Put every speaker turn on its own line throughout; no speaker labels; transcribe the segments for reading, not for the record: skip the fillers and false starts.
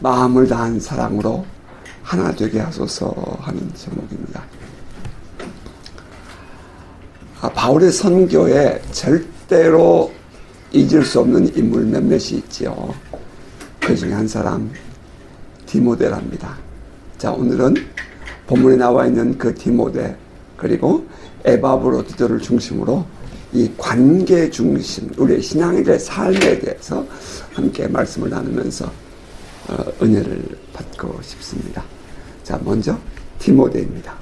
마음을 다한 사랑으로 하나 되게 하소서 하는 제목입니다. 바울의 선교에 절대로 잊을 수 없는 인물 몇몇이 있지요. 그 중에 한 사람 디모데랍니다. 자, 오늘은 본문에 나와 있는 그 디모데 그리고 에바브로디도를 중심으로 이 관계 중심 우리의 신앙의 삶에 대해서 함께 말씀을 나누면서 은혜를 받고 싶습니다. 자, 먼저 디모데입니다.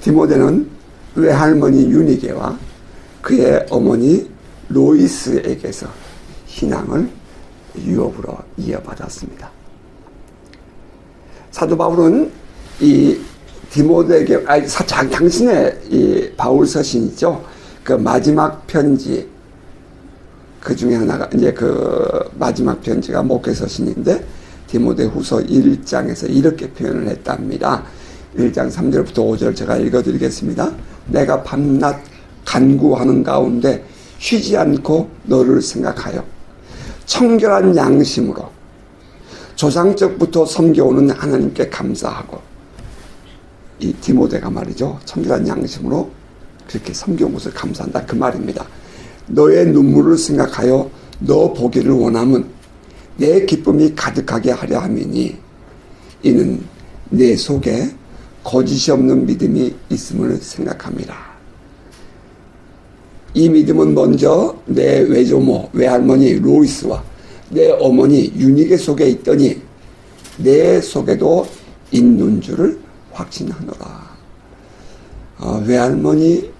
디모데는 외할머니 유니게와 그의 어머니 로이스에게서 신앙을 유업으로 이어받았습니다. 사도 바울은 이 디모데에게, 당신의 이 바울 서신이죠. 그 마지막 편지, 그 중에 하나가, 이제 그 마지막 편지가 목회 서신인데, 디모데 후서 1장에서 이렇게 표현을 했답니다. 1장 3절부터 5절 제가 읽어드리겠습니다. 내가 밤낮 간구하는 가운데 쉬지 않고 너를 생각하여 청결한 양심으로 조상적부터 섬겨오는 하나님께 감사하고, 이 디모데가 말이죠. 청결한 양심으로 그렇게 섬겨온 것을 감사한다. 그 말입니다. 너의 눈물을 생각하여 너 보기를 원함은 내 기쁨이 가득하게 하려 함이니 이는 내 속에 거짓이 없는 믿음이 있음을 생각합니다. 이 믿음은 먼저 내 외조모, 외할머니 로이스와 내 어머니 유니게 속에 있더니 내 속에도 있는 줄을 확신하노라. 외할머니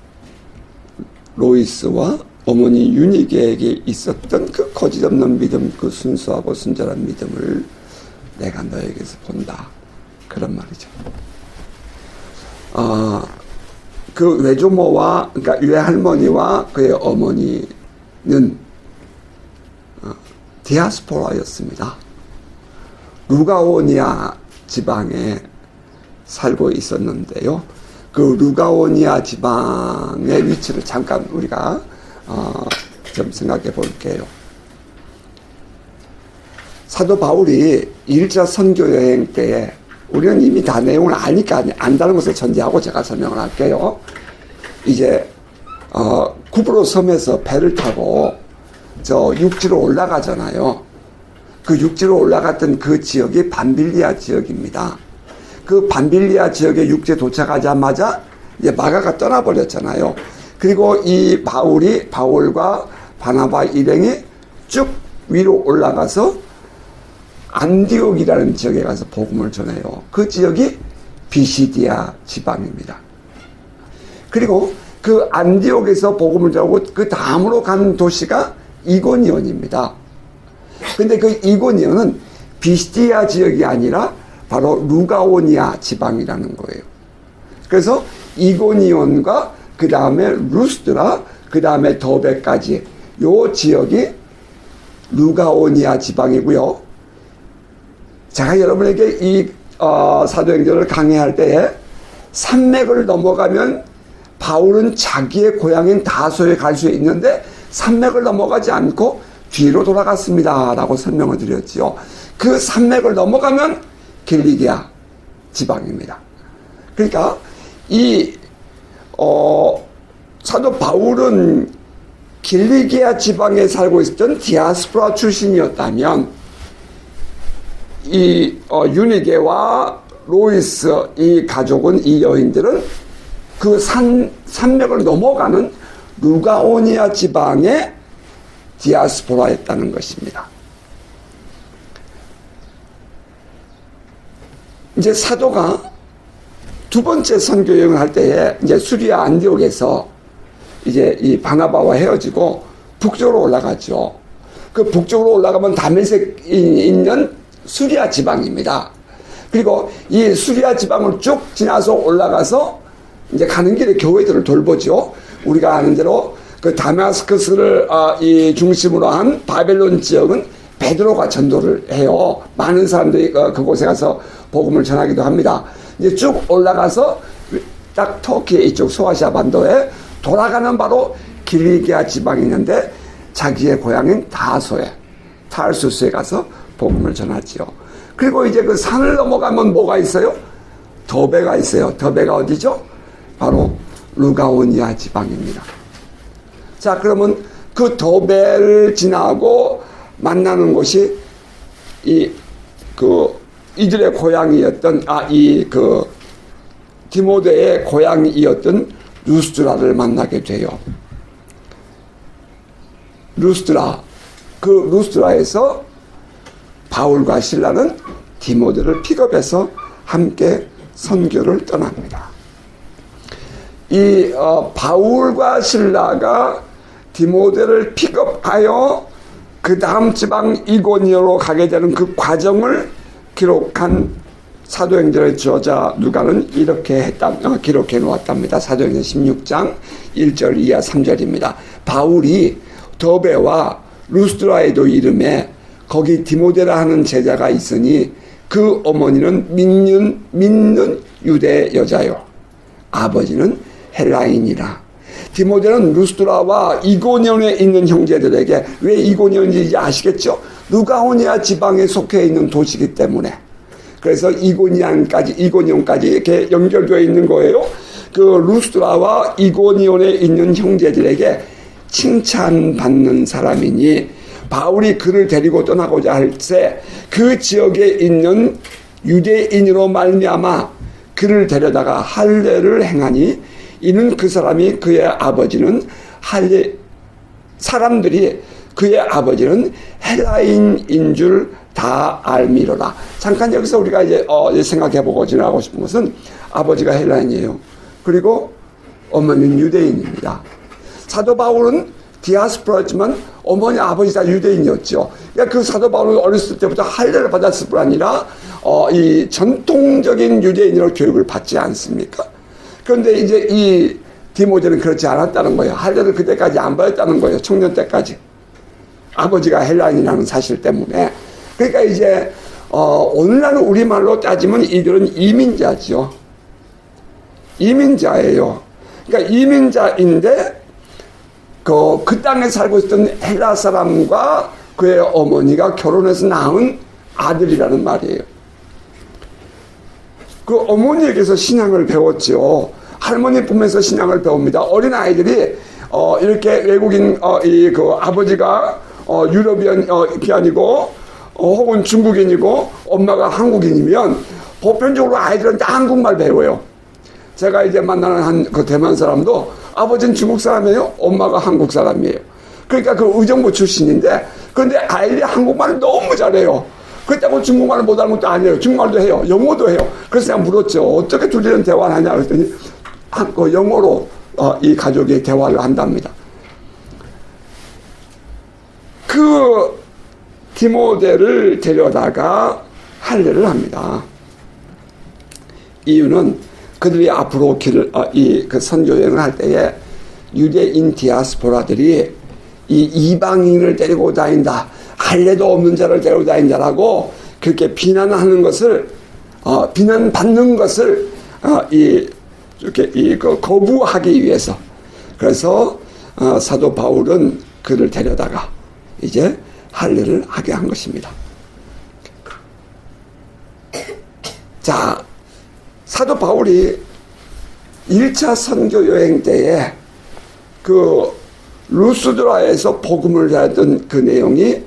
로이스와 어머니 유니게에게 있었던 그 거짓 없는 믿음, 그 순수하고 순전한 믿음을 내가 너에게서 본다. 그런 말이죠. 그 외조모와, 그러니까 외할머니와 그의 어머니는 디아스포라였습니다. 루가오니아 지방에 살고 있었는데요. 그 루가오니아 지방의 위치를 잠깐 우리가 좀 생각해 볼게요. 사도 바울이 1차 선교 여행 때에, 우리는 이미 다 내용을 아니까 안다는 것을 전제하고 제가 설명을 할게요. 이제 쿠브로 섬에서 배를 타고 저 육지로 올라가잖아요. 그 육지로 올라갔던 그 지역이 밤빌리아 지역입니다. 그 밤빌리아 지역에 육지에 도착하자마자 이제 마가가 떠나버렸잖아요. 그리고 이 바울과 바나바 일행이 쭉 위로 올라가서 안디옥이라는 지역에 가서 복음을 전해요. 그 지역이 비시디아 지방입니다. 그리고 그 안디옥에서 복음을 전하고 그 다음으로 간 도시가 이고니온입니다. 근데 그 이고니온은 비시디아 지역이 아니라 바로 루가오니아 지방이라는 거예요. 그래서 이고니온과 그 다음에 루스드라, 그 다음에 더베까지 요 지역이 루가오니아 지방이고요. 제가 여러분에게 이 사도행전을 강의할 때에 산맥을 넘어가면 바울은 자기의 고향인 다소에 갈 수 있는데 산맥을 넘어가지 않고 뒤로 돌아갔습니다 라고 설명을 드렸지요. 그 산맥을 넘어가면 길리기아 지방입니다. 그러니까 이 사도 바울은 길리기아 지방에 살고 있었던 디아스포라 출신이었다면 이 유니게와 로이스 이 가족은, 이 여인들은 그 산맥을 넘어가는 루가오니아 지방의 디아스포라였다는 것입니다. 이제 사도가 두 번째 선교 여행을 할 때에 이제 수리아 안디옥에서 이제 이 바나바와 헤어지고 북쪽으로 올라갔죠. 그 북쪽으로 올라가면 다메섹에 있는 수리아 지방입니다. 그리고 이 수리아 지방을 쭉 지나서 올라가서 이제 가는 길에 교회들을 돌보죠. 우리가 아는 대로 그 다마스커스를 이 중심으로 한 바벨론 지역은 베드로가 전도를 해요. 많은 사람들이 그곳에 가서 복음을 전하기도 합니다. 이제 쭉 올라가서 딱 터키 이쪽 소아시아 반도에 돌아가는 바로 길리기아 지방이 있는데 자기의 고향인 다소에 타르수스에 가서 복음을 전하지요. 그리고 이제 그 산을 넘어가면 뭐가 있어요? 더베가 있어요. 더베가 어디죠? 바로 루가오니아 지방입니다. 자, 그러면 그 더베를 지나고 만나는 곳이 이들의 고향이었던 디모데의 고향이었던 루스드라를 만나게 돼요. 그 루스드라에서 바울과 실라는 디모데를 픽업해서 함께 선교를 떠납니다. 바울과 실라가 디모데를 픽업하여 그 다음 지방 이고니오로 가게 되는 그 과정을 기록한 사도행전의 저자 누가는 이렇게 기록해 놓았답니다. 사도행전 16장 1절 이하 3절입니다. 바울이 더베와 루스드라에도 이름에 거기 디모데라 하는 제자가 있으니 그 어머니는 믿는 유대 여자요 아버지는 헬라인이라. 디모데는 루스드라와 이고니온에 있는 형제들에게, 왜 이고니온인지 이제 아시겠죠? 루가오니아 지방에 속해 있는 도시이기 때문에. 그래서 이고니온까지 이렇게 연결되어 있는 거예요. 그 루스드라와 이고니온에 있는 형제들에게 칭찬받는 사람이니 바울이 그를 데리고 떠나고자 할 때 그 지역에 있는 유대인으로 말미암아 그를 데려다가 할례를 행하니 이는 그 사람이 그의 아버지는 사람들이 그의 아버지는 헬라인인 줄 다 알미로라. 잠깐 여기서 우리가 이제 생각해보고 지나가고 싶은 것은 아버지가 헬라인이에요. 그리고 어머니는 유대인입니다. 사도 바울은 디아스포라지만 어머니 아버지 다 유대인이었죠. 그러니까 그 사도 바울은 어렸을 때부터 할례를 받았을 뿐 아니라 이 전통적인 유대인으로 교육을 받지 않습니까? 그런데 이제 이 디모데는 그렇지 않았다는 거예요. 할례를 그때까지 안 받았다는 거예요. 청년 때까지. 아버지가 헬라인이라는 사실 때문에. 그러니까 이제 오늘날 우리말로 따지면 이들은 이민자죠. 이민자예요. 그러니까 이민자인데 그 땅에 살고 있던 헬라 사람과 그의 어머니가 결혼해서 낳은 아들이라는 말이에요. 그 어머니에게서 신앙을 배웠죠. 할머니 품에서 신앙을 배웁니다. 어린 아이들이 이렇게 외국인 그 아버지가 유럽인이 혹은 중국인이고 엄마가 한국인이면 보편적으로 아이들은 다 한국말 배워요. 제가 이제 만나는 그 대만 사람도 아버지는 중국 사람이에요. 엄마가 한국 사람이에요. 그러니까 그 의정부 출신인데, 그런데 아이들이 한국말을 너무 잘해요. 그렇다고 중국말을 못하는 것도 아니에요. 중국말도 해요. 영어도 해요. 그래서 내가 물었죠. 어떻게 둘이는 대화를 하냐 그랬더니 그 영어로 이 가족이 대화를 한답니다. 그 디모데를 데려다가 할례를 합니다. 이유는 그들이 앞으로 그 선교 여행을 할 때에 유대인 디아스포라들이 이 이방인을 데리고 다닌다, 할례도 없는 자를 데리고 다닌다라고 그렇게 비난하는 것을 비난받는 것을 이렇게 거부하기 위해서, 그래서 사도 바울은 그를 데려다가 이제 할례를 하게 한 것입니다. 자, 사도 바울이 1차 선교 여행 때에 그 루스드라에서 복음을 전했던 그 내용이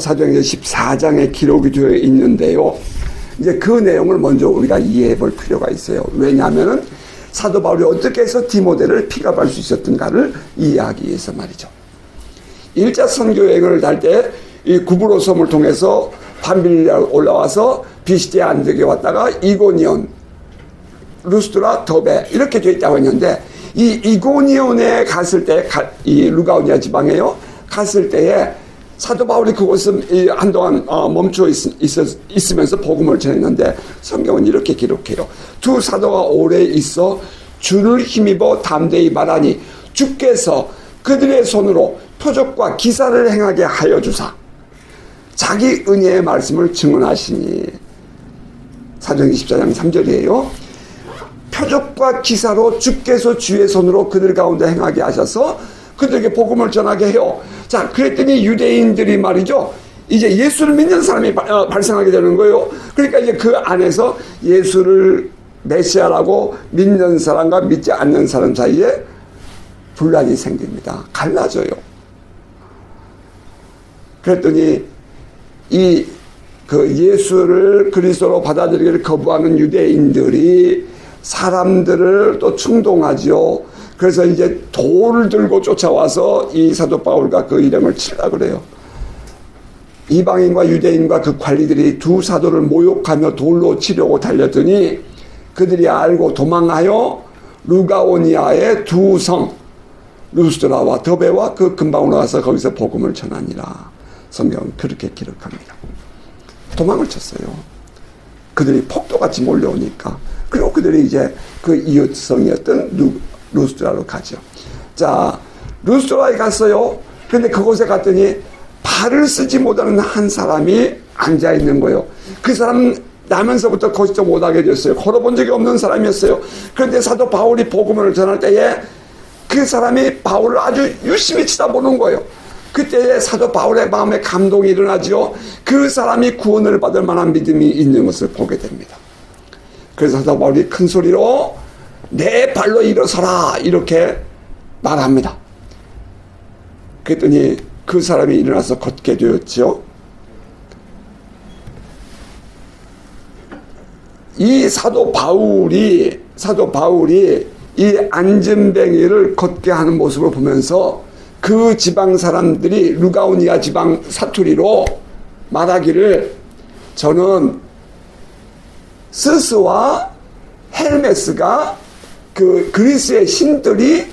사도행전 14장에 기록이 되어 있는데요. 이제 그 내용을 먼저 우리가 이해해 볼 필요가 있어요. 왜냐하면은 사도 바울이 어떻게 해서 디모데를 픽업할 수 있었던가를 이해하기 위해서 말이죠. 1차 선교 여행을 할 때 이 구브로 섬을 통해서 밤빌리아 올라와서 비시디아 안디옥에 왔다가 이고니온, 루스드라, 더베 이렇게 되어 있다고 했는데, 이 이고니온에 갔을 때, 이 루가오니아 지방에요, 갔을 때에 사도 바울이 그곳을 한동안 멈춰 있으면서 복음을 전했는데, 성경은 이렇게 기록해요. 두 사도가 오래 있어 주를 힘입어 담대히 말하니 주께서 그들의 손으로 표적과 기사를 행하게 하여 주사 자기 은혜의 말씀을 증언하시니. 사도행전 14장 3절이에요. 표적과 기사로 주께서 주의 손으로 그들 가운데 행하게 하셔서 그들에게 복음을 전하게 해요. 자, 그랬더니 유대인들이 말이죠, 이제 예수를 믿는 사람이 발생하게 되는 거예요. 그러니까 이제 그 안에서 예수를 메시아라고 믿는 사람과 믿지 않는 사람 사이에 분란이 생깁니다. 갈라져요. 그랬더니 그 예수를 그리스도로 받아들이기를 거부하는 유대인들이 사람들을 또 충동하죠. 그래서 이제 돌을 들고 쫓아와서 이 사도 바울과 그 일행을 치려고 그래요. 이방인과 유대인과 그 관리들이 두 사도를 모욕하며 돌로 치려고 달렸더니 그들이 알고 도망하여 루가오니아의 두 성 루스드라와 더베와 그 근방으로 가서 거기서 복음을 전하니라. 성경은 그렇게 기록합니다. 도망을 쳤어요. 그들이 폭도같이 몰려오니까. 그리고 그들이 이제 그 이웃성이었던 루스드라로 가죠. 자, 루스드라에 갔어요. 근데 그곳에 갔더니 발을 쓰지 못하는 한 사람이 앉아 있는 거예요. 그 사람은 나면서부터 거시도 못하게 됐어요. 걸어본 적이 없는 사람이었어요. 그런데 사도 바울이 복음을 전할 때에 그 사람이 바울을 아주 유심히 쳐다보는 거예요. 그때 사도 바울의 마음에 감동이 일어나죠. 그 사람이 구원을 받을 만한 믿음이 있는 것을 보게 됩니다. 그래서 사도 바울이 큰 소리로 내 발로 일어서라 이렇게 말합니다. 그랬더니 그 사람이 일어나서 걷게 되었죠. 이 사도 바울이 이 안전뱅이를 걷게 하는 모습을 보면서 그 지방 사람들이 루가오니아 지방 사투리로 말하기를 저는 스스와 헬메스가 그 그리스의 신들이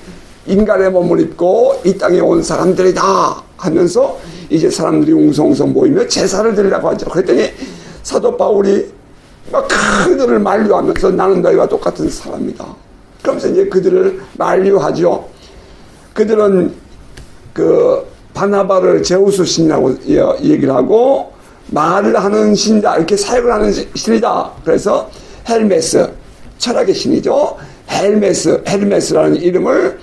인간의 몸을 입고 이 땅에 온 사람들이다 하면서 이제 사람들이 웅성웅성 모이며 제사를 드리라고 하죠. 그랬더니 사도 바울이 막 그들을 만류하면서 나는 너희와 똑같은 사람이다. 그러면서 이제 그들을 만류하죠. 그들은 그 바나바를 제우스 신이라고 얘기를 하고 말을 하는 신이다 이렇게 사역을 하는 신이다. 그래서 헬메스 철학의 신이죠. 헬메스라는 이름을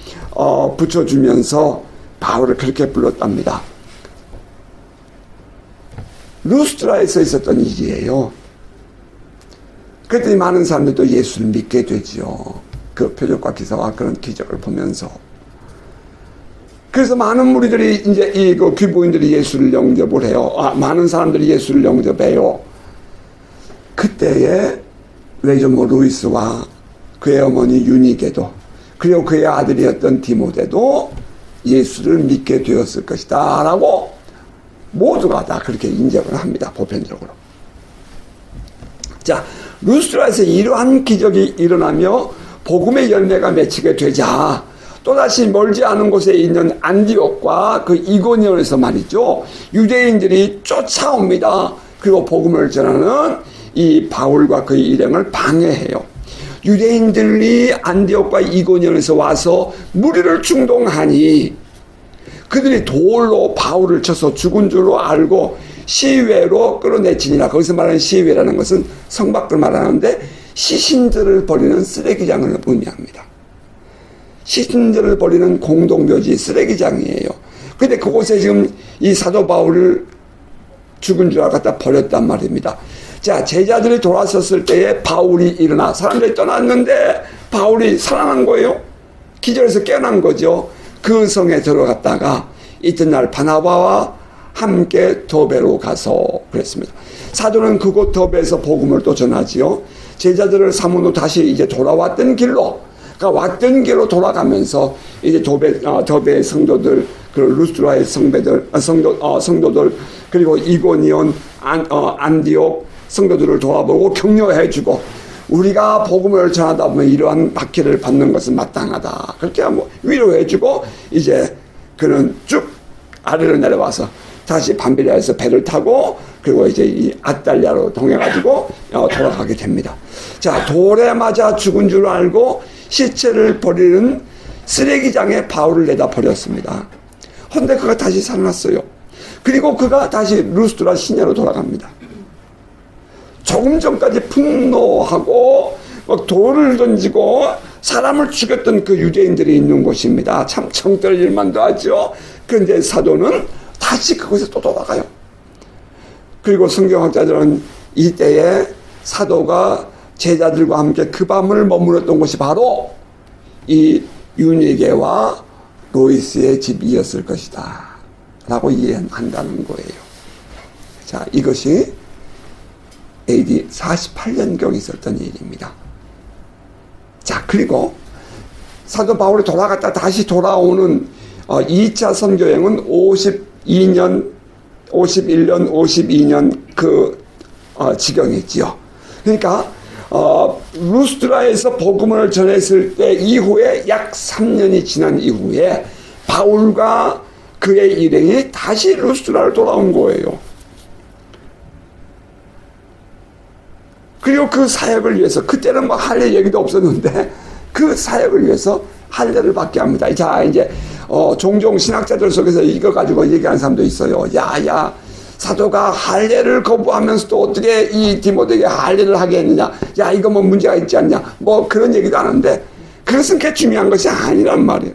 붙여주면서 바울을 그렇게 불렀답니다. 루스드라에서 있었던 일이에요. 그랬더니 많은 사람들도 예수를 믿게 되지요. 그 표적과 기사와 그런 기적을 보면서. 그래서 많은 무리들이 이제 그 귀부인들이 예수를 영접을 해요. 많은 사람들이 예수를 영접해요. 그때에 외조모 루이스와 그의 어머니 유니게도 그리고 그의 아들이었던 디모데도 예수를 믿게 되었을 것이다 라고 모두가 다 그렇게 인정을 합니다. 보편적으로. 자, 루스드라에서 이러한 기적이 일어나며 복음의 열매가 맺히게 되자 또다시 멀지 않은 곳에 있는 안디옥과 그 이고니온에서 말이죠. 유대인들이 쫓아옵니다. 그리고 복음을 전하는 이 바울과 그의 일행을 방해해요. 유대인들이 안디옥과 이고니온에서 와서 무리를 충동하니 그들이 돌로 바울을 쳐서 죽은 줄로 알고 시외로 끌어내치니라. 거기서 말하는 시외라는 것은 성밖을 말하는데 시신들을 버리는 쓰레기장을 의미합니다. 시신들을 버리는 공동묘지 쓰레기장이에요. 근데 그곳에 지금 이 사도 바울을 죽은 줄 알았다 버렸단 말입니다. 자, 제자들이 돌아섰을 때에 바울이 일어나 사람들이 떠났는데 바울이 살아난 거예요. 기절해서 깨어난 거죠. 그 성에 들어갔다가 이튿날 바나바와 함께 더베로 가서 그랬습니다. 사도는 그곳 더베에서 복음을 또 전하지요. 제자들을 삼은 후 다시 이제 돌아왔던 길로, 그러니까 왔던 길로 돌아가면서 이제 더베의 성도들, 그리고 루스드라의 성도들, 그리고 이고니온, 안디옥 성도들을 도와보고 격려해주고 우리가 복음을 전하다 보면 이러한 박해를 받는 것은 마땅하다. 그렇게 뭐 위로해주고 이제 그는 쭉 아래로 내려와서 다시 밤비리아에서 배를 타고 그리고 이제 이 아달리아로 통해가지고 돌아가게 됩니다. 자, 돌에 맞아 죽은 줄 알고 시체를 버리는 쓰레기장에 바울을 내다 버렸습니다. 그런데 그가 다시 살아났어요. 그리고 그가 다시 루스드라 시내로 돌아갑니다. 조금 전까지 분노하고 막 돌을 던지고 사람을 죽였던 그 유대인들이 있는 곳입니다. 참 정떨 일만도 하죠. 그런데 사도는 다시 그곳에 또 돌아가요. 그리고 성경학자들은 이때에 사도가 제자들과 함께 그 밤을 머물렀던 곳이 바로 이 유니게와 로이스의 집이었을 것이다 라고 이해한다는 거예요. 자, 이것이 AD 48년경 있었던 일입니다. 자, 그리고 사도 바울이 돌아갔다 다시 돌아오는 2차 선교여행은 51년, 52년 그 지경이지요. 그러니까 루스드라에서 복음을 전했을 때 이후에 약 3년이 지난 이후에 바울과 그의 일행이 다시 루스드라로 돌아온 거예요. 그리고 그 사역을 위해서, 그때는 뭐 할례 얘기도 없었는데 그 사역을 위해서 할례를 받게 합니다. 자, 이제 종종 신학자들 속에서 이거 가지고 얘기하는 사람도 있어요. 야, 사도가 할례를 거부하면서도 어떻게 이 디모데에게 할례를 하게 했느냐? 야, 이거 뭐 문제가 있지 않냐? 뭐 그런 얘기도 하는데 그것은 그렇게 중요한 것이 아니란 말이에요.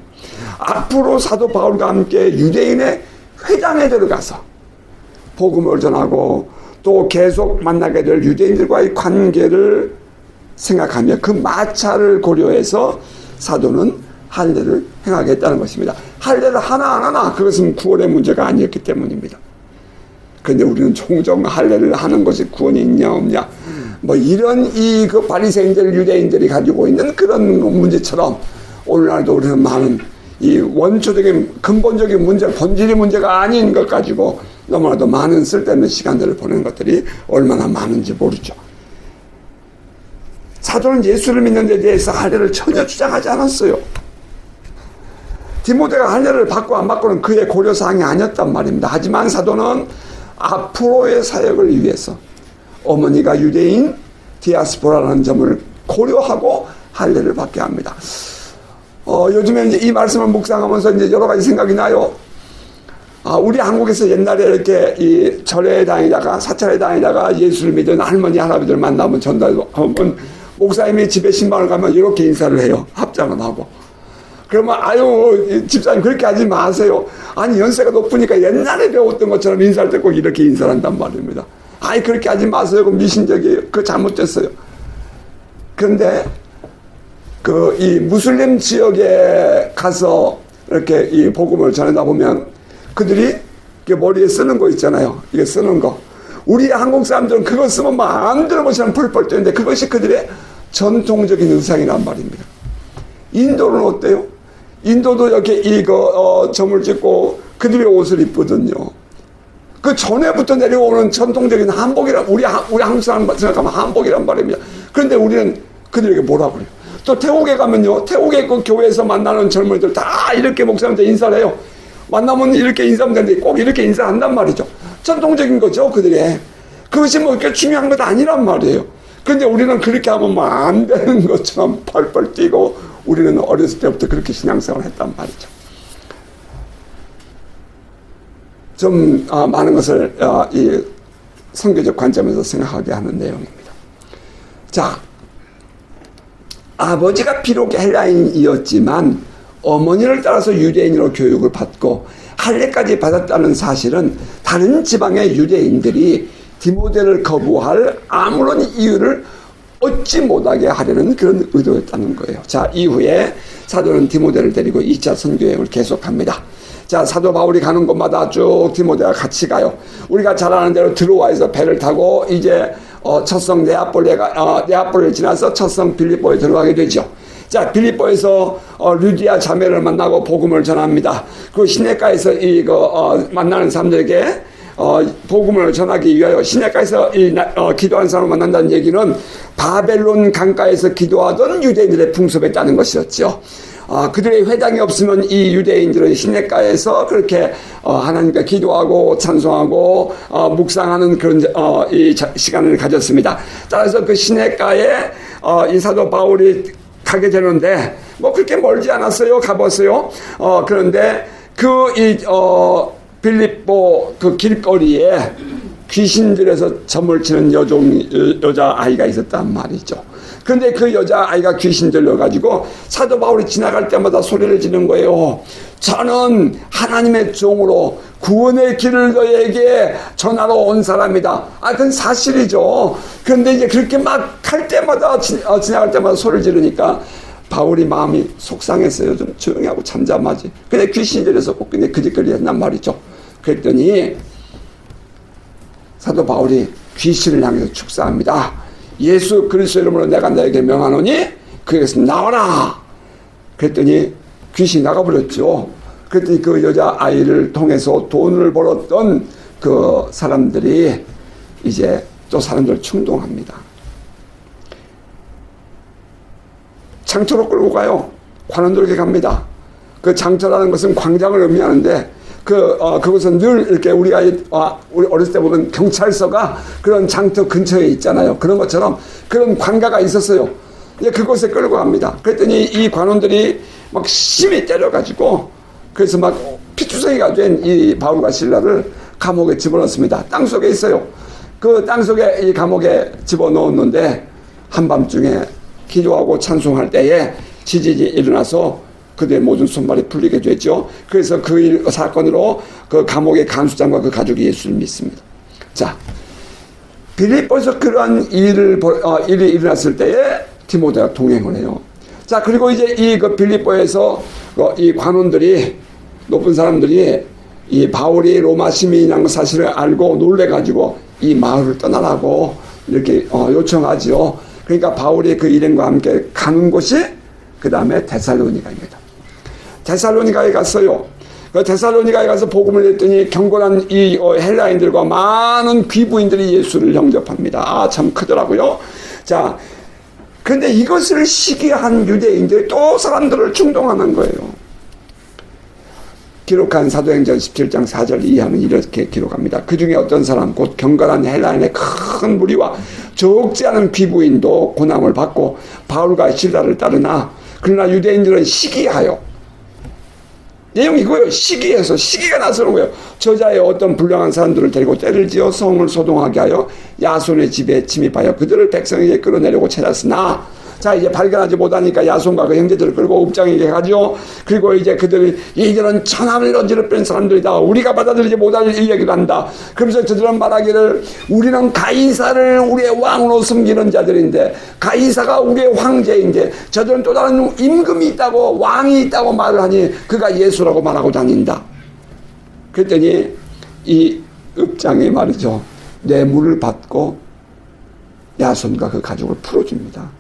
앞으로 사도 바울과 함께 유대인의 회당에 들어가서 복음을 전하고 또 계속 만나게 될 유대인들과의 관계를 생각하며 그 마찰을 고려해서 사도는 할례를 행하겠다는 것입니다. 할례를 하나 안 하나 그것은 구원의 문제가 아니었기 때문입니다. 그런데 우리는 종종 할례를 하는 것이 구원이 있냐 없냐 뭐 이런 그 바리새인들 유대인들이 가지고 있는 그런 문제처럼 오늘날도 우리는 많은 이 원초적인 근본적인 문제, 본질의 문제가 아닌 것 가지고 너무나도 많은 쓸데없는 시간들을 보내는 것들이 얼마나 많은지 모르죠. 사도는 예수를 믿는 데 대해서 할례를 전혀 주장하지 않았어요. 디모데가 할례를 받고 안 받고는 그의 고려사항이 아니었단 말입니다. 하지만 사도는 앞으로의 사역을 위해서 어머니가 유대인 디아스포라라는 점을 고려하고 할례를 받게 합니다. 요즘에 이제 이 말씀을 묵상하면서 이제 여러 가지 생각이 나요. 우리 한국에서 옛날에 이렇게 이 절에 다니다가 사찰에 다니다가 예수를 믿은 할머니 할아버지를 만나면 전달하면 목사님이 집에 신방을 가면 이렇게 인사를 해요. 합장을 하고. 그러면 아유 집사님 그렇게 하지 마세요. 아니 연세가 높으니까 옛날에 배웠던 것처럼 인사할 때 꼭 이렇게 인사를 한단 말입니다. 아니 그렇게 하지 마세요. 그 미신적이에요. 그거 잘못됐어요. 그런데 이 무슬림 지역에 가서 이렇게 이 복음을 전하다 보면 그들이 머리에 쓰는 거 있잖아요. 이게 쓰는 거. 우리 한국 사람들은 그거 쓰면 마음대로 것처럼 펄펄 뛰는데 그것이 그들의 전통적인 의상이란 말입니다. 인도는 어때요? 인도도 이렇게 점을 찍고 그들의 옷을 입거든요. 그 전에부터 내려오는 전통적인 한복이란, 우리 한국 사람 생각하면 한복이란 말입니다. 그런데 우리는 그들에게 뭐라고 그래요? 또 태국에 가면요, 태국의 그 교회에서 만나는 젊은이들 다 이렇게 목사님한테 인사를 해요. 만나면 이렇게 인사하면 되는데 꼭 이렇게 인사한단 말이죠. 전통적인 거죠, 그들의. 그것이 뭐 그렇게 중요한 것 아니란 말이에요. 근데 우리는 그렇게 하면 뭐 안 되는 것처럼 펄펄 뛰고 우리는 어렸을 때부터 그렇게 신앙생활을 했단 말이죠. 좀 많은 것을 이 선교적 관점에서 생각하게 하는 내용입니다. 자, 아버지가 비록 헬라인이었지만 어머니를 따라서 유대인으로 교육을 받고 할례까지 받았다는 사실은 다른 지방의 유대인들이 디모데를 거부할 아무런 이유를 얻지 못하게 하려는 그런 의도였다는 거예요. 자, 이후에 사도는 디모데를 데리고 2차 선교여행을 계속합니다. 자, 사도 바울이 가는 곳마다 쭉 디모데가 같이 가요. 우리가 잘 아는 대로 드로아에서 배를 타고 이제 첫성 네아폴리를 지나서 첫성 빌립보에 들어가게 되죠. 자, 빌립보에서 루디아 자매를 만나고 복음을 전합니다. 그 시내가에서 만나는 사람들에게 복음을 전하기 위하여 시내가에서 기도하는 사람을 만난다는 얘기는 바벨론 강가에서 기도하던 유대인들의 풍습이었다는 것이었죠. 그들의 회당이 없으면 이 유대인들은 시내가에서 그렇게 하나님께 기도하고 찬송하고 묵상하는 그런 이 시간을 가졌습니다. 따라서 그 시내가에 이 사도 바울이 가게 되는데 뭐 그렇게 멀지 않았어요. 가봤어요. 그런데 빌립보 그 길거리에 귀신들에서 점을 치는 여자 아이가 있었단 말이죠. 그런데 그 여자아이가 귀신 들려가지고 사도 바울이 지나갈 때마다 소리를 지르는 거예요. 저는 하나님의 종으로 구원의 길을 너에게 전하러 온 사람이다. 그건 사실이죠. 그런데 이제 그렇게 막 할 때마다 지나갈 때마다 소리를 지르니까 바울이 마음이 속상했어요. 좀 조용히 하고 잠잠하지. 근데 귀신이 들려서 그냥 그짓거리 했단 말이죠. 그랬더니 사도 바울이 귀신을 향해서 축사합니다. 예수 그리스도 이름으로 내가 너에게 명하노니 그에게서 나와라. 그랬더니 귀신이 나가버렸죠. 그랬더니 그 여자아이를 통해서 돈을 벌었던 그 사람들이 이제 또 사람들을 충동합니다. 장터로 끌고 가요. 관원들에게 갑니다. 그 장터라는 것은 광장을 의미하는데 그것은 늘 이렇게 우리 어렸을 때 보면 경찰서가 그런 장터 근처에 있잖아요. 그런 것처럼 그런 관가가 있었어요. 이제 그곳에 끌고 갑니다. 그랬더니 이 관원들이 막 심히 때려가지고 그래서 막 피투성이가 된 이 바울과 실라를 감옥에 집어넣습니다. 땅속에 있어요. 그 땅속에 이 감옥에 집어넣었는데 한밤중에 기도하고 찬송할 때에 지진이 일어나서 그들의 모든 손발이 풀리게 되죠. 그래서 그 사건으로 그 감옥의 간수장과 그 가족이 예수를 믿습니다. 자, 빌립보에서 그러한 일이 일어났을 때에 디모데가 동행을 해요. 자, 그리고 이제 그 빌립보에서 이 관원들이 높은 사람들이 이 바울이 로마 시민이라는 사실을 알고 놀래가지고 이 마을을 떠나라고 이렇게 요청하죠. 그러니까 바울이 그 일행과 함께 가는 곳이 그 다음에 데살로니가입니다. 데살로니가에 갔어요. 그 데살로니가에 가서 복음을 냈더니 경건한 이 헬라인들과 많은 귀부인들이 예수를 영접합니다. 참 크더라고요. 자, 그런데 이것을 시기한 유대인들이 또 사람들을 충동하는 거예요. 기록한 사도행전 17장 4절 이하는 이렇게 기록합니다. 그 중에 어떤 사람 곧 경건한 헬라인의 큰 무리와 적지 않은 귀부인도 고난을 받고 바울과 실라를 따르나 그러나 유대인들은 시기하여 내용이 이거예요. 시기가 나서는 거예요. 저자의 어떤 불량한 사람들을 데리고 때를 지어 성을 소동하게 하여 야손의 집에 침입하여 그들을 백성에게 끌어내려고 찾았으나 자, 이제 발견하지 못하니까 야손과 그 형제들을 끌고 읍장에게 가죠. 그리고 이제 그들이 이들은 천하를 어지럽힌 사람들이다. 우리가 받아들이지 못할 이 얘기를 한다. 그러면서 저들은 말하기를 우리는 가이사를 우리의 왕으로 섬기는 자들인데 가이사가 우리의 황제인데 저들은 또 다른 임금이 있다고 왕이 있다고 말을 하니 그가 예수라고 말하고 다닌다. 그랬더니 이 읍장이 말이죠. 뇌물을 받고 야손과 그 가족을 풀어줍니다.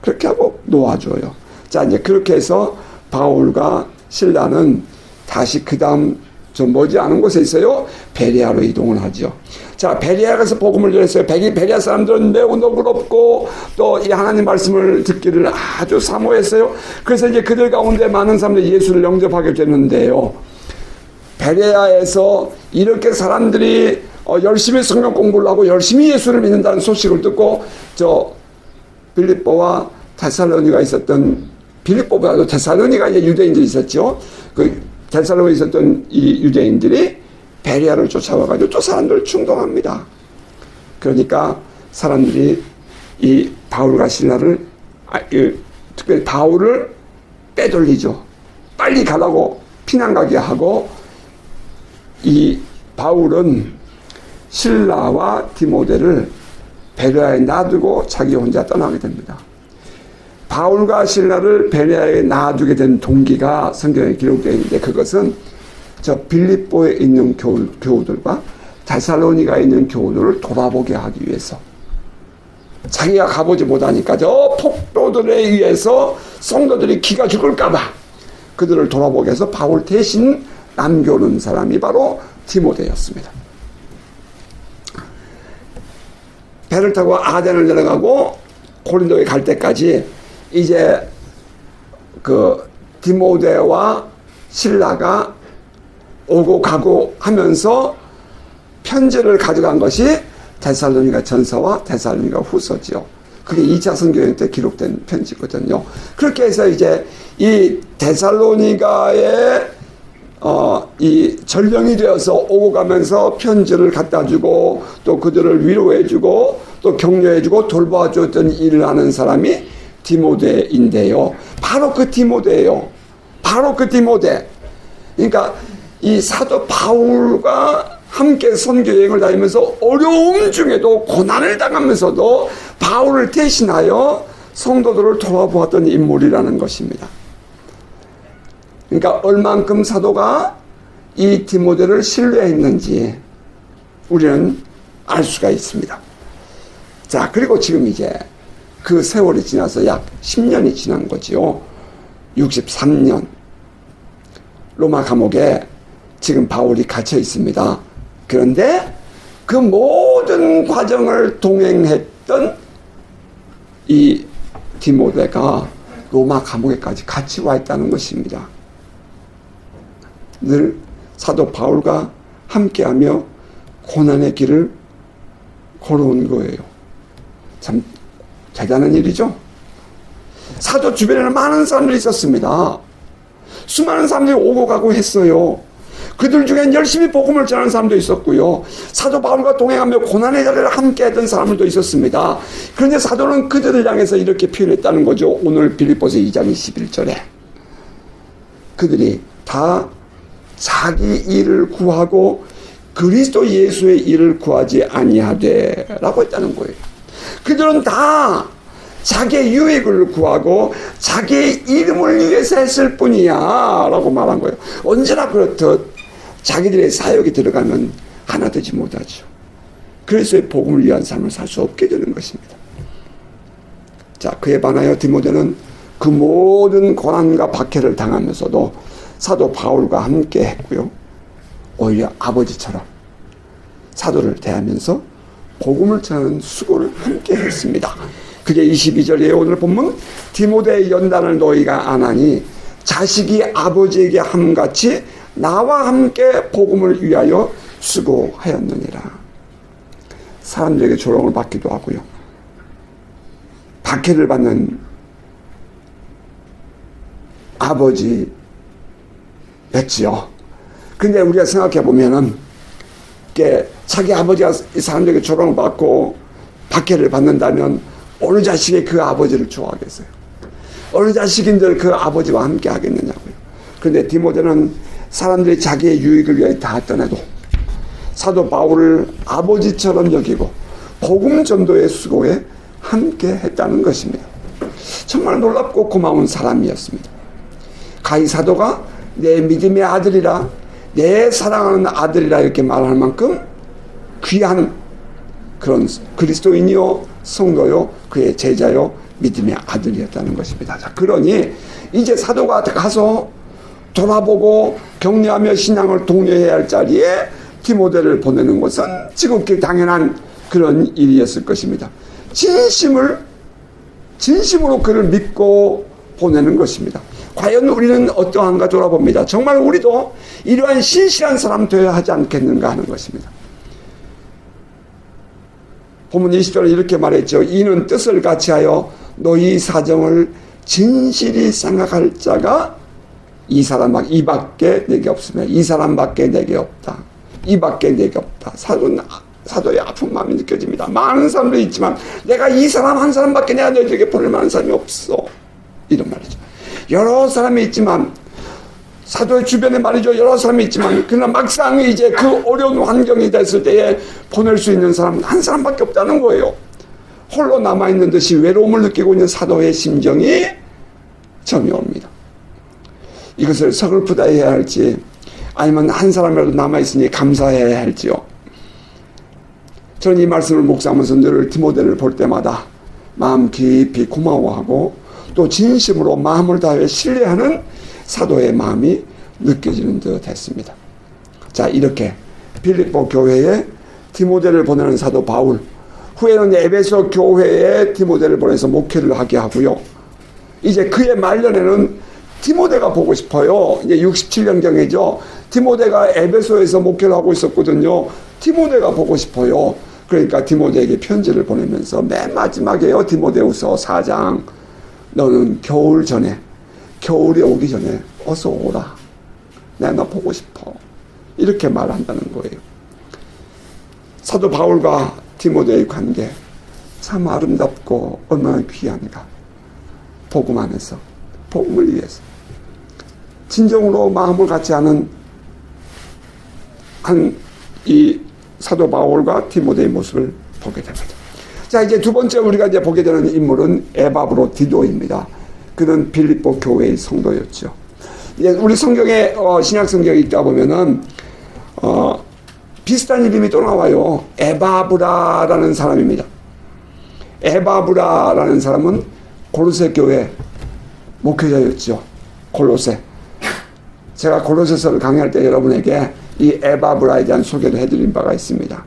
그렇게 하고 놓아줘요. 자, 이제 그렇게 해서 바울과 실라는 다시 그 다음 좀 머지않은 곳에 있어요. 베레아로 이동을 하죠. 자, 베레아 가서 복음을 전했어요. 베레아 사람들은 매우 너그럽고 또 이 하나님 말씀을 듣기를 아주 사모했어요. 그래서 이제 그들 가운데 많은 사람들이 예수를 영접하게 되는데요. 베레아에서 이렇게 사람들이 열심히 성경 공부를 하고 열심히 예수를 믿는다는 소식을 듣고 빌립보와 데살로니가 있었던 빌립보보다도 데살로니가에 유대인들이 있었죠. 그 데살로니가에 있었던 이 유대인들이 베레아를 쫓아와가지고 또 사람들을 충동합니다. 그러니까 사람들이 이 바울과 실라를 특별히 바울을 빼돌리죠. 빨리 가라고 피난 가게 하고 이 바울은 실라와 디모데를 베레아에 놔두고 자기 혼자 떠나게 됩니다. 바울과 실라를 베레아에 놔두게 된 동기가 성경에 기록되어 있는데 그것은 저 빌립보에 있는 교우들과 데살로니가에 있는 교우들을 돌아보게 하기 위해서 자기가 가보지 못하니까 저 폭도들에 의해서 성도들이 기가 죽을까봐 그들을 돌아보게 해서 바울 대신 남겨놓은 사람이 바로 디모데였습니다. 배를 타고 아덴을 내려가고 고린도에 갈 때까지 이제 그 디모데와 실라가 오고 가고 하면서 편지를 가져간 것이 데살로니가 전서와 데살로니가 후서지요. 그게 2차 선교여행 때 기록된 편지거든요. 그렇게 해서 이제 이 데살로니가에 이 전령이 되어서 오고 가면서 편지를 갖다 주고 또 그들을 위로해 주고 또 격려해주고 돌봐줬던 일을 하는 사람이 디모데인데요. 바로 그 디모데예요. 바로 그 디모데. 그러니까 이 사도 바울과 함께 선교 여행을 다니면서 어려움 중에도 고난을 당하면서도 바울을 대신하여 성도들을 돌아보았던 인물이라는 것입니다. 그러니까 얼만큼 사도가 이 디모데를 신뢰했는지 우리는 알 수가 있습니다. 자, 그리고 지금 이제 그 세월이 지나서 약 10년이 지난 거지요. 63년. 로마 감옥에 지금 바울이 갇혀 있습니다. 그런데 그 모든 과정을 동행했던 이 디모데가 로마 감옥에까지 같이 와 있다는 것입니다. 늘 사도 바울과 함께하며 고난의 길을 걸어온 거예요. 참 대단한 일이죠. 사도 주변에는 많은 사람들이 있었습니다. 수많은 사람들이 오고 가고 했어요. 그들 중엔 열심히 복음을 전하는 사람도 있었고요. 사도 바울과 동행하며 고난의 자리를 함께 했던 사람들도 있었습니다. 그런데 사도는 그들을 향해서 이렇게 표현했다는 거죠. 오늘 빌립보서 2장 21절에 그들이 다 자기 일을 구하고 그리스도 예수의 일을 구하지 아니하되 라고 했다는 거예요. 그들은 다 자기의 유익을 구하고 자기의 이름을 위해서 했을 뿐이야 라고 말한 거예요. 언제나 그렇듯 자기들의 사역이 들어가면 하나 되지 못하죠. 그래서 복음을 위한 삶을 살 수 없게 되는 것입니다. 자, 그에 반하여 디모데는 그 모든 고난과 박해를 당하면서도 사도 바울과 함께 했고요. 오히려 아버지처럼 사도를 대하면서 복음을 전하는 수고를 함께 했습니다. 그게 22절이에요. 오늘 본문 디모데의 연단을 너희가 안 하니 자식이 아버지에게 함같이 나와 함께 복음을 위하여 수고하였느니라. 사람들에게 조롱을 받기도 하고요. 박해를 받는 아버지였지요. 근데 우리가 생각해 보면은 자기 아버지가 이 사람들에게 조롱을 받고 박해를 받는다면 어느 자식이 그 아버지를 좋아하겠어요? 어느 자식인들 그 아버지와 함께 하겠느냐고요. 그런데 디모데는 사람들이 자기의 유익을 위해 다 떠나도 사도 바울을 아버지처럼 여기고 복음 전도의 수고에 함께 했다는 것입니다. 정말 놀랍고 고마운 사람이었습니다. 가히 사도가 내 믿음의 아들이라, 내 사랑하는 아들이라 이렇게 말할 만큼 귀한 그런 그리스도인이요 성도요 그의 제자요 믿음의 아들이었다는 것입니다. 자, 그러니 이제 사도가 가서 돌아보고 격려하며 신앙을 독려해야 할 자리에 디모데를 보내는 것은 지극히 당연한 그런 일이었을 것입니다. 진심으로 그를 믿고 보내는 것입니다. 과연 우리는 어떠한가 돌아봅니다. 정말 우리도 이러한 신실한 사람 되어야 하지 않겠는가 하는 것입니다. 본문 20절에 이렇게 말했죠. 이는 뜻을 같이하여 너희 사정을 진실히 생각할 자가 이밖에 내게 없으며 이 사람밖에 내게 없다. 이밖에 내게 없다. 사도의 아픈 마음이 느껴집니다. 많은 사람들이 있지만 내가 이 사람 한 사람밖에 내가 너희들에게 보낼 만한 사람이 없어. 이런 말이죠. 여러 사람이 있지만 사도의 주변에 말이죠. 여러 사람이 있지만 그러나 막상 이제 그 어려운 환경이 됐을 때에 보낼 수 있는 사람은 한 사람밖에 없다는 거예요. 홀로 남아있는 듯이 외로움을 느끼고 있는 사도의 심정이 점이 옵니다. 이것을 서글프다 해야 할지 아니면 한 사람이라도 남아있으니 감사해야 할지요. 저는 이 말씀을 묵상하면서 늘 디모데를 볼 때마다 마음 깊이 고마워하고 또 진심으로 마음을 다해 신뢰하는 사도의 마음이 느껴지는 듯 했습니다. 자, 이렇게 빌립보 교회에 디모데를 보내는 사도 바울, 후에는 에베소 교회에 디모데를 보내서 목회를 하게 하고요. 이제 그의 말년에는 디모데가 보고 싶어요. 이제 67년경이죠. 디모데가 에베소에서 목회를 하고 있었거든요. 디모데가 보고 싶어요. 그러니까 디모데에게 편지를 보내면서 맨 마지막에요. 디모데후서 4장 너는 겨울이 오기 전에 어서 오라. 내가 너 보고 싶어. 이렇게 말한다는 거예요. 사도 바울과 디모데의 관계, 참 아름답고 얼마나 귀한가. 복음 안에서, 복음을 위해서 진정으로 마음을 같이 하는 이 사도 바울과 디모데의 모습을 보게 됩니다. 자, 이제 두 번째 우리가 이제 보게 되는 인물은 에바브로디도입니다. 그는 빌립보 교회의 성도였죠. 이제 우리 성경에 신약 성경에 있다 보면은 비슷한 이름이 또 나와요. 에바브라라는 사람입니다. 에바브라라는 사람은 골로새 교회 목회자였죠. 골로새. 제가 골로새서를 강의할 때 여러분에게 이 에바브라에 대한 소개를 해드린 바가 있습니다.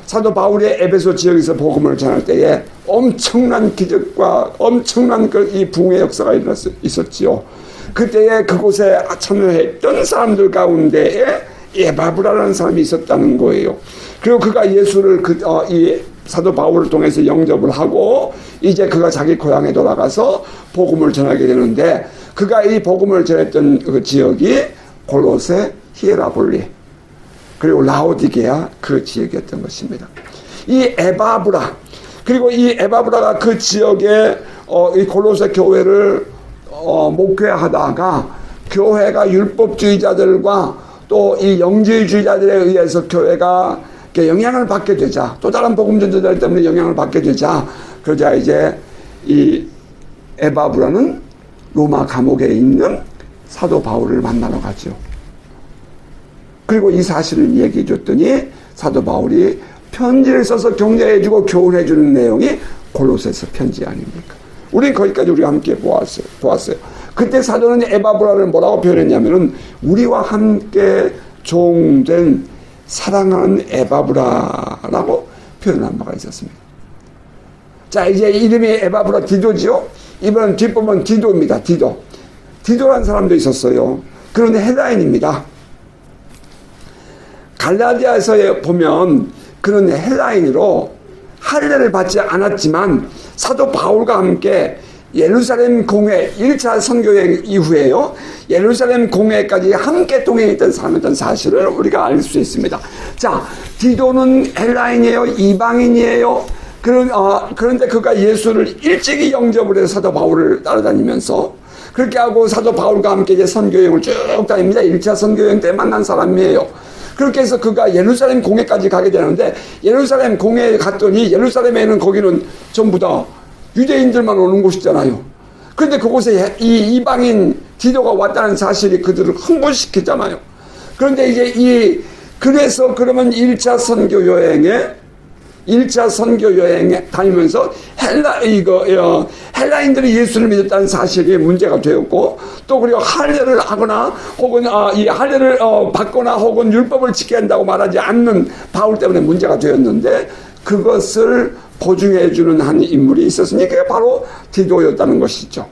사도 바울이 에베소 지역에서 복음을 전할 때에 엄청난 기적과 엄청난 이 붕의 역사가 있었지요. 그때에 그곳에 참여했던 사람들 가운데에 에바브라라는 사람이 있었다는 거예요. 그리고 그가 예수를 이 사도 바울을 통해서 영접을 하고 이제 그가 자기 고향에 돌아가서 복음을 전하게 되는데, 그가 이 복음을 전했던 그 지역이 골로새, 히에라볼리, 그리고 라오디게아 그 지역이었던 것입니다. 이 에바브라, 그리고 이 에바브라가 그 지역에 이 골로새 교회를 목회하다가 교회가 율법주의자들과 또 이 영지주의자들에 의해서 교회가 영향을 받게 되자, 또 다른 복음 전도자들 때문에 영향을 받게 되자, 그러자 이제 이 에바브라는 로마 감옥에 있는 사도 바울을 만나러 가죠. 그리고 이 사실을 얘기해 줬더니 사도 바울이 편지를 써서 격려해주고 교훈해주는 내용이 골로새서 편지 아닙니까? 우린 거기까지 우리가 함께 보았어요. 그때 사도는 에바브라를 뭐라고 표현했냐면은 우리와 함께 종된 사랑하는 에바브라라고 표현한 바가 있었습니다. 자, 이제 이름이 에바브라 디도지요. 이번엔 뒷부분 디도입니다. 디도라는 사람도 있었어요. 그런데 헬라인입니다. 갈라디아에서 보면 그런 헬라인으로 할례를 받지 않았지만 사도 바울과 함께 예루살렘 공회 1차 선교여행 이후에요, 예루살렘 공회까지 함께 동행했던 사람이었던 사실을 우리가 알 수 있습니다. 자, 디도는 헬라인이에요? 이방인이에요? 그런데 그가 예수를 일찍이 영접을 해서 사도 바울을 따라다니면서 그렇게 하고 사도 바울과 함께 이제 선교여행을 쭉 다닙니다. 1차 선교여행 때 만난 사람이에요. 그렇게 해서 그가 예루살렘 공회까지 가게 되는데, 예루살렘 공회에 갔더니 예루살렘에는 거기는 전부 다 유대인들만 오는 곳이잖아요. 그런데 그곳에 이 이방인 디도가 왔다는 사실이 그들을 흥분시켰잖아요. 그런데 이제 그래서 그러면 1차 선교 여행에 다니면서 헬라인들이 예수를 믿었다는 사실이 문제가 되었고, 또 그리고 할례를 하거나 혹은 이 할례를 받거나 혹은 율법을 지켜야 한다고 말하지 않는 바울 때문에 문제가 되었는데, 그것을 보증해 주는 한 인물이 있었으니 그게 바로 디도였다는 것이죠.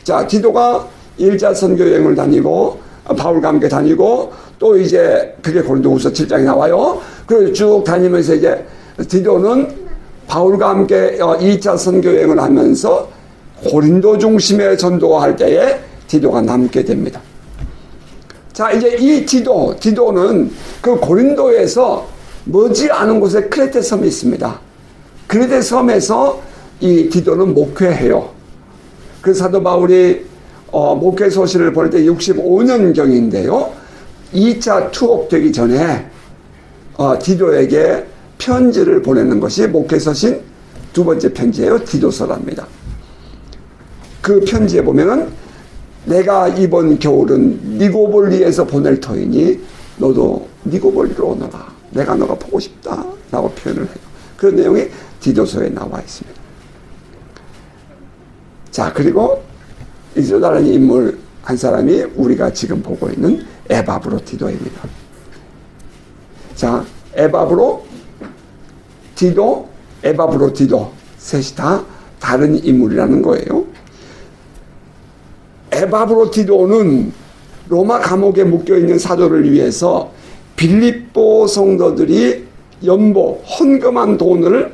자, 디도가 1차 선교 여행을 다니고 바울과 함께 다니고, 또 이제 그게 고린도후서 7장에 나와요. 그리고 쭉 다니면서 이제 디도는 바울과 함께 2차 선교여행을 하면서 고린도 중심의 전도할 때에 디도가 남게 됩니다. 자, 이제 이 디도는 그 고린도에서 머지 않은 곳에 크레테 섬이 있습니다. 크레테 섬에서 이 디도는 목회해요. 그 사도 바울이 목회 소식을 볼 때 65년경인데요. 2차 투옥되기 전에 디도에게 편지를 보내는 것이 목회서신 두 번째 편지예요. 디도서랍니다. 그 편지에 보면은 내가 이번 겨울은 니고볼리에서 보낼 터이니 너도 니고볼리로 오너라. 내가 너가 보고 싶다. 라고 표현을 해요. 그 내용이 디도서에 나와 있습니다. 자, 그리고 이제 다른 인물 한 사람이 우리가 지금 보고 있는 에바브로디도입니다. 자, 에바브로디도 셋이 다 다른 인물이라는 거예요. 에바브로디도는 로마 감옥에 묶여있는 사도를 위해서 빌립보 성도들이 헌금한 돈을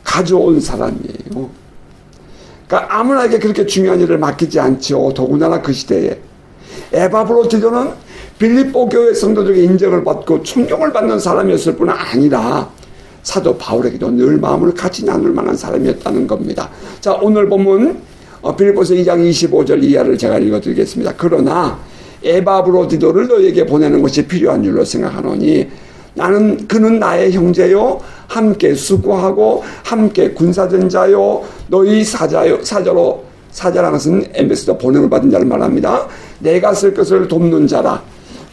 가져온 사람이에요. 그러니까 아무나에게 그렇게 중요한 일을 맡기지 않죠. 더군다나 그 시대에. 에바브로디도는 빌립보 교회 성도들에게 인정을 받고 존경을 받는 사람이었을 뿐 아니라 사도 바울에게도 늘 마음을 같이 나눌 만한 사람이었다는 겁니다. 자, 오늘 본문 빌립보서 2장 25절 이하를 제가 읽어드리겠습니다. 그러나 에바브로디도를 너에게 보내는 것이 필요한 줄로 생각하노니 그는 나의 형제요 함께 수고하고 함께 군사된 자요 너희 사자라는 것은 엠베스더 보냄을 받은 자를 말합니다. 내가 쓸 것을 돕는 자라.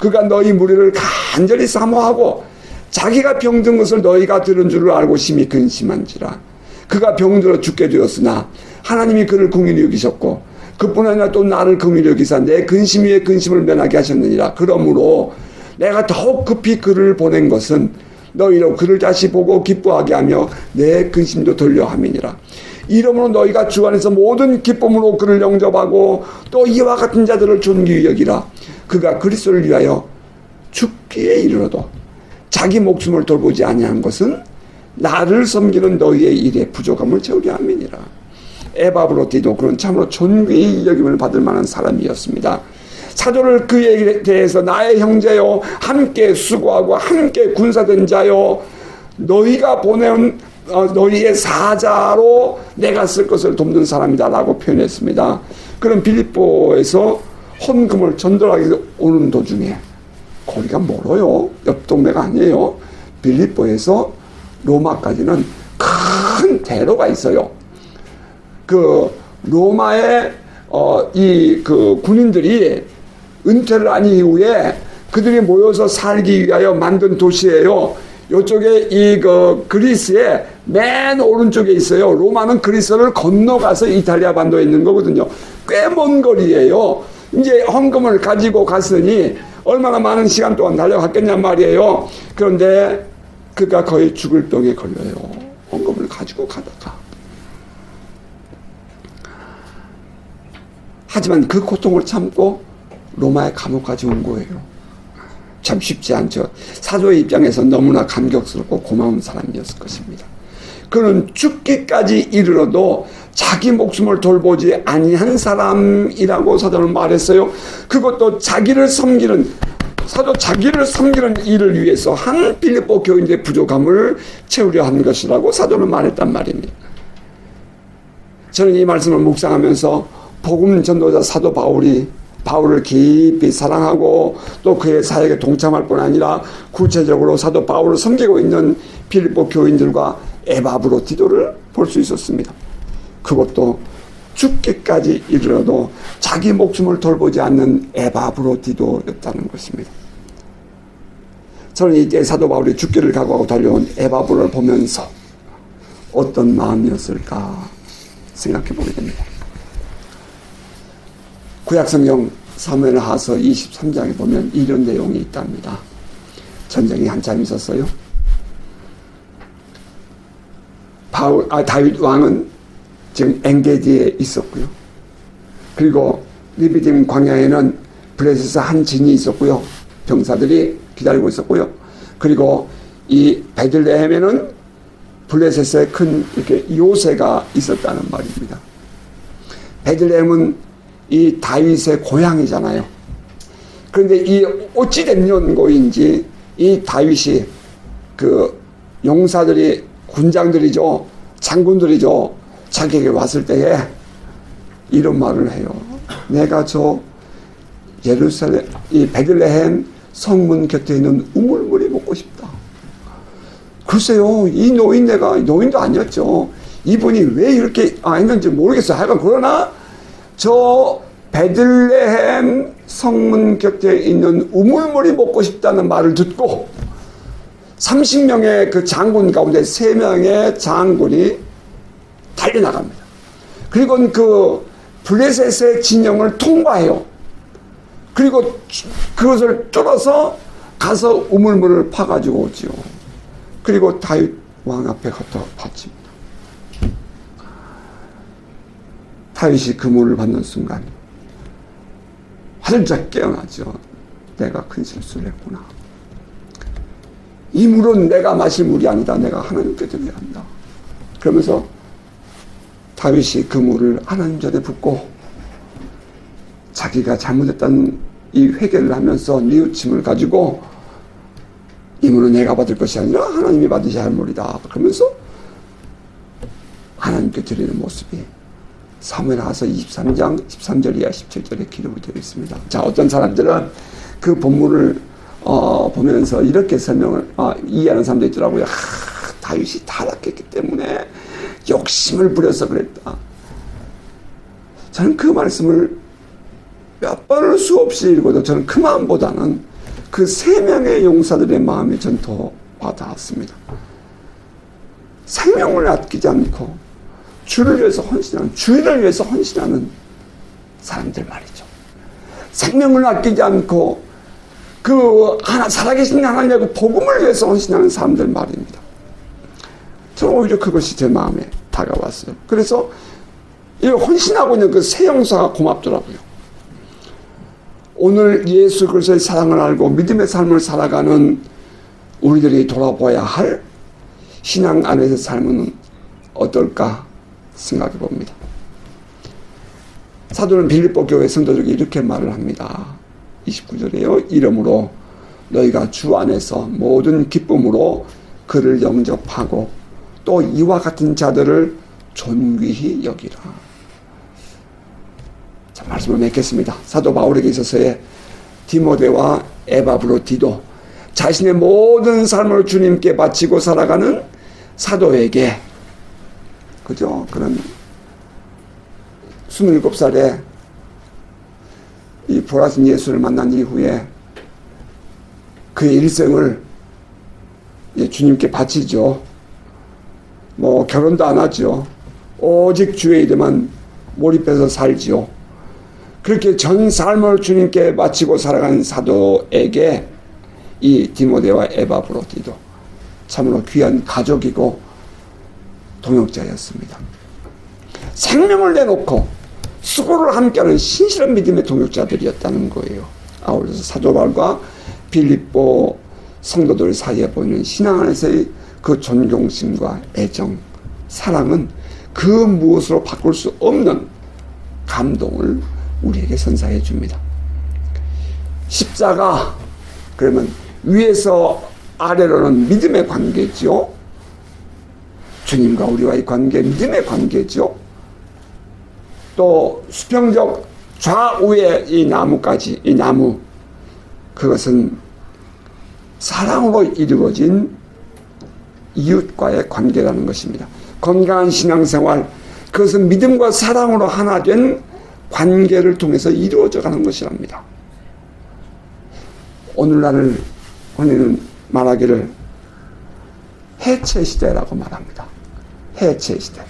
그가 너희 무리를 간절히 사모하고 자기가 병든 것을 너희가 들은 줄을 알고 심히 근심한지라. 그가 병들어 죽게 되었으나 하나님이 그를 긍휼히 여기셨고 그뿐 아니라 또 나를 긍휼히 여기사 내 근심 위에 근심을 면하게 하셨느니라. 그러므로 내가 더욱 급히 그를 보낸 것은 너희로 그를 다시 보고 기뻐하게 하며 내 근심도 돌려 함이니라. 이러므로 너희가 주 안에서 모든 기쁨으로 그를 영접하고 또 이와 같은 자들을 존귀히 여기라. 그가 그리스도를 위하여 죽기에 이르러도 자기 목숨을 돌보지 아니한 것은 나를 섬기는 너희의 일에 부족함을 채우려 함이니라. 에바브로디도 그런 참으로 존귀히 여김을 받을 만한 사람이었습니다. 사도를 그에 대해서 나의 형제요 함께 수고하고 함께 군사된 자요 너희가 보내온 너희의 사자로 내가 쓸 것을 돕는 사람이다 라고 표현했습니다. 그럼 빌립보에서 헌금을 전달하기 오는 도중에 거리가 멀어요. 옆 동네가 아니에요. 빌립보에서 로마까지는 큰 대로가 있어요. 그 로마의 그 군인들이 은퇴를 한 이후에 그들이 모여서 살기 위하여 만든 도시예요. 이쪽에 그리스의 맨 오른쪽에 있어요. 로마는 그리스를 건너가서 이탈리아 반도에 있는 거거든요. 꽤 먼 거리예요. 이제 헌금을 가지고 갔으니 얼마나 많은 시간 동안 달려갔겠냔 말이에요. 그런데 그가 거의 죽을 병에 걸려요. 헌금을 가지고 가다가. 하지만 그 고통을 참고 로마의 감옥까지 온 거예요. 참 쉽지 않죠. 사도의 입장에서 너무나 감격스럽고 고마운 사람이었을 것입니다. 그는 죽기까지 이르러도 자기 목숨을 돌보지 아니한 사람이라고 사도는 말했어요. 그것도 자기를 섬기는 일을 위해서 한 빌립보 교인들의 부족함을 채우려 한 것이라고 사도는 말했단 말입니다. 저는 이 말씀을 묵상하면서 복음 전도자 사도 바울을 깊이 사랑하고 또 그의 사역에 동참할 뿐 아니라 구체적으로 사도 바울을 섬기고 있는 빌립보 교인들과 에바브로디도를 볼 수 있었습니다. 그것도 죽기까지 이르러도 자기 목숨을 돌보지 않는 에바브로디도였다는 것입니다. 저는 이때 사도 바울이 죽기를 각오하고 달려온 에바브로를 보면서 어떤 마음이었을까 생각해 보게 됩니다. 구약성경 사무엘하서 23장에 보면 이런 내용이 있답니다. 전쟁이 한참 있었어요. 다윗 왕은 지금 엔게디에 있었고요. 그리고 리비딤 광야에는 블레셋의 한 진이 있었고요. 병사들이 기다리고 있었고요. 그리고 이 베들레헴에는 블레셋의 큰 이렇게 요새가 있었다는 말입니다. 베들레헴은 이 다윗의 고향이잖아요. 그런데 이 어찌된 연고인지 이 다윗이 그 용사들이 군장들이죠. 장군들이죠. 자기에게 왔을 때에 이런 말을 해요. 내가 저 예루살렘 이 베들레헴 성문 곁에 있는 우물물이 먹고 싶다. 글쎄요. 이 노인도 아니었죠. 이분이 왜 이렇게 했는지 모르겠어요. 하여간 그러나 저 베들레헴 성문 곁에 있는 우물물이 먹고 싶다는 말을 듣고 30명의 그 장군 가운데 3명의 장군이 달려나갑니다. 그리고 그 블레셋의 진영을 통과해요. 그리고 그것을 뚫어서 가서 우물물을 파가지고 오지요. 그리고 다윗 왕 앞에 갖다 바칩니다. 다윗이 그 물을 받는 순간 활짝 깨어나죠. 내가 큰 실수를 했구나. 이 물은 내가 마실 물이 아니다. 내가 하나님께 드려야 한다. 그러면서 다윗이 그 물을 하나님 전에 붓고 자기가 잘못했다는 이 회개를 하면서 뉘우침을 가지고 임무는 내가 받을 것이 아니라 하나님이 받으셔야 할 물이다. 그러면서 하나님께 드리는 모습이 사무엘하서 23장 13절 이하 17절에 기록이 되어 있습니다. 자, 어떤 사람들은 그 본문을 보면서 이렇게 설명을 이해하는 사람도 있더라고요. 다윗이 타락했기 때문에 욕심을 부려서 그랬다. 저는 그 말씀을 몇 번을 수없이 읽어도 저는 그 마음보다는 그 3명의 용사들의 마음이 전 더 와닿았습니다. 생명을 아끼지 않고 주를 위해서 헌신하는, 주인을 위해서 헌신하는 사람들 말이죠. 생명을 아끼지 않고 살아계신 하나님의 그 복음을 위해서 헌신하는 사람들 말입니다. 저는 오히려 그것이 제 마음에 다가왔어요. 그래서 이 헌신하고 있는 그 세 용사가 고맙더라고요. 오늘 예수 그리스도의 사랑을 알고 믿음의 삶을 살아가는 우리들이 돌아봐야 할 신앙 안에서의 삶은 어떨까 생각해 봅니다. 사도는 빌립보 교회 성도들에게 이렇게 말을 합니다. 29절에요. 이러므로 너희가 주 안에서 모든 기쁨으로 그를 영접하고 또 이와 같은 자들을 존귀히 여기라. 자, 말씀을 맺겠습니다. 사도 바울에게 있어서의 디모데와 에바브로디도 자신의 모든 삶을 주님께 바치고 살아가는 사도에게, 그죠? 그런 27살에 이 보라신 예수를 만난 이후에 그의 일생을 주님께 바치죠. 뭐 결혼도 안 하죠. 오직 주의 일에만 몰입해서 살지요. 그렇게 전 삶을 주님께 바치고 살아가는 사도에게 이 디모데와 에바브로디도 참으로 귀한 가족이고 동역자였습니다. 생명을 내놓고 수고를 함께하는 신실한 믿음의 동역자들이었다는 거예요. 아울러서 사도 바울과 빌립보 성도들 사이에 보이는 신앙 안에서의 그 존경심과 애정, 사랑은 그 무엇으로 바꿀 수 없는 감동을 우리에게 선사해 줍니다. 십자가, 그러면 위에서 아래로는 믿음의 관계죠. 주님과 우리와의 관계, 믿음의 관계죠. 또 수평적 좌우의 이 나무까지, 이 나무, 그것은 사랑으로 이루어진 이웃과의 관계라는 것입니다. 건강한 신앙생활, 그것은 믿음과 사랑으로 하나 된 관계를 통해서 이루어져 가는 것이랍니다. 오늘날을 우리는 말하기를 해체시대라고 말합니다. 해체시대.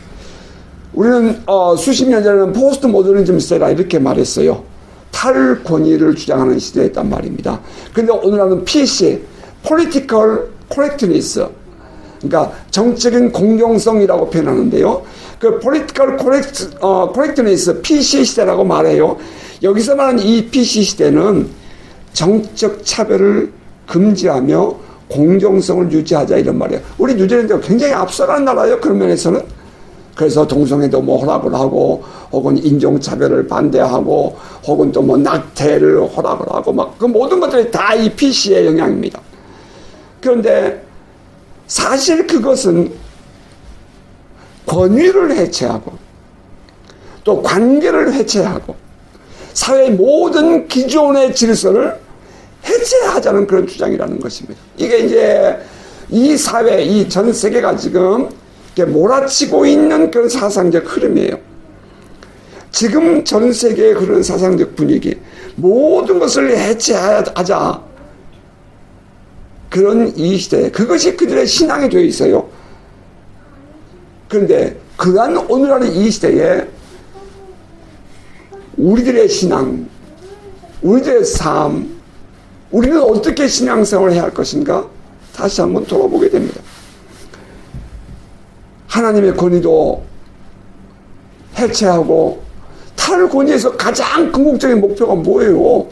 우리는 수십 년 전에는 포스트 모더니즘 시대라 이렇게 말했어요. 탈권위를 주장하는 시대였단 말입니다. 그런데 오늘날은 PC, Political Correctness, 그러니까 정적인 공정성이라고 표현하는데요. 그 Political Correctness, PC 시대라고 말해요. 여기서 말하는 이 PC 시대는 정적 차별을 금지하며 공정성을 유지하자 이런 말이에요. 우리 뉴질랜드가 굉장히 앞서가는 나라예요. 그런 면에서는. 그래서 동성애도 뭐 허락을 하고, 혹은 인종차별을 반대하고, 혹은 또 뭐 낙태를 허락을 하고, 막 그 모든 것들이 다 이 PC의 영향입니다. 그런데 사실 그것은 권위를 해체하고, 또 관계를 해체하고, 사회의 모든 기존의 질서를 해체하자는 그런 주장이라는 것입니다. 이게 이제 이 사회, 이 전 세계가 지금 몰아치고 있는 그런 사상적 흐름이에요. 지금 전 세계의 그런 사상적 분위기, 모든 것을 해체하자. 그런 이 시대에 그것이 그들의 신앙이 되어 있어요. 그런데 그러한 오늘날의 이 시대에 우리들의 신앙, 우리들의 삶, 우리는 어떻게 신앙생활을 해야 할 것인가? 다시 한번 돌아보게 됩니다. 하나님의 권위도 해체하고, 탈권위에서 가장 궁극적인 목표가 뭐예요?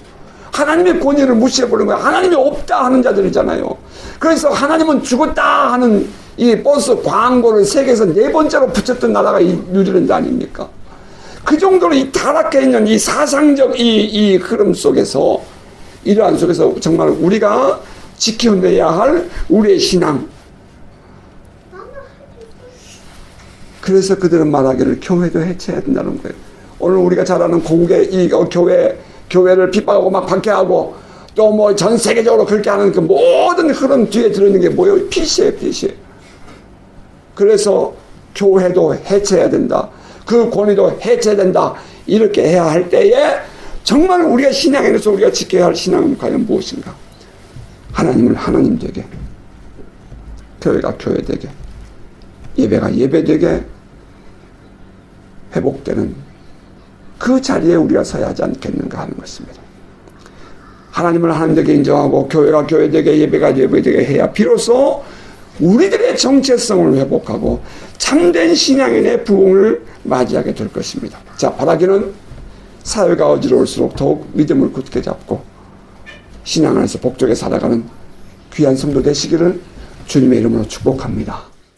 하나님의 권위를 무시해버리는 거예요. 하나님이 없다 하는 자들이잖아요. 그래서 하나님은 죽었다 하는 이 버스 광고를 세계에서 4번째로 붙였던 나라가 이 뉴질랜드 아닙니까? 그 정도로 이 타락해 있는 이 사상적 이 흐름 속에서, 이러한 속에서 정말 우리가 지켜내야 할 우리의 신앙. 그래서 그들은 말하기를 교회도 해체해야 된다는 거예요. 오늘 우리가 잘 아는 공개, 교회를 핍박하고 막 박해하고 또 뭐 전 세계적으로 그렇게 하는 그 모든 흐름 뒤에 들어있는 게 뭐예요? 빛이에요, 빛이에요. 그래서 교회도 해체해야 된다. 그 권위도 해체된다. 이렇게 해야 할 때에 정말 우리가 신앙에서 우리가 지켜야 할 신앙은 과연 무엇인가? 하나님을 하나님 되게, 교회가 교회 되게, 예배가 예배 되게 회복되는 그 자리에 우리가 서야 하지 않겠는가 하는 것입니다. 하나님을 하나님 되게 인정하고 교회가 교회 되게 예배가 예배 되게 해야 비로소 우리들의 정체성을 회복하고 참된 신앙인의 부흥을 맞이하게 될 것입니다. 자, 바라기는 사회가 어지러울수록 더욱 믿음을 굳게 잡고 신앙 안에서 복종에 살아가는 귀한 성도 되시기를 주님의 이름으로 축복합니다.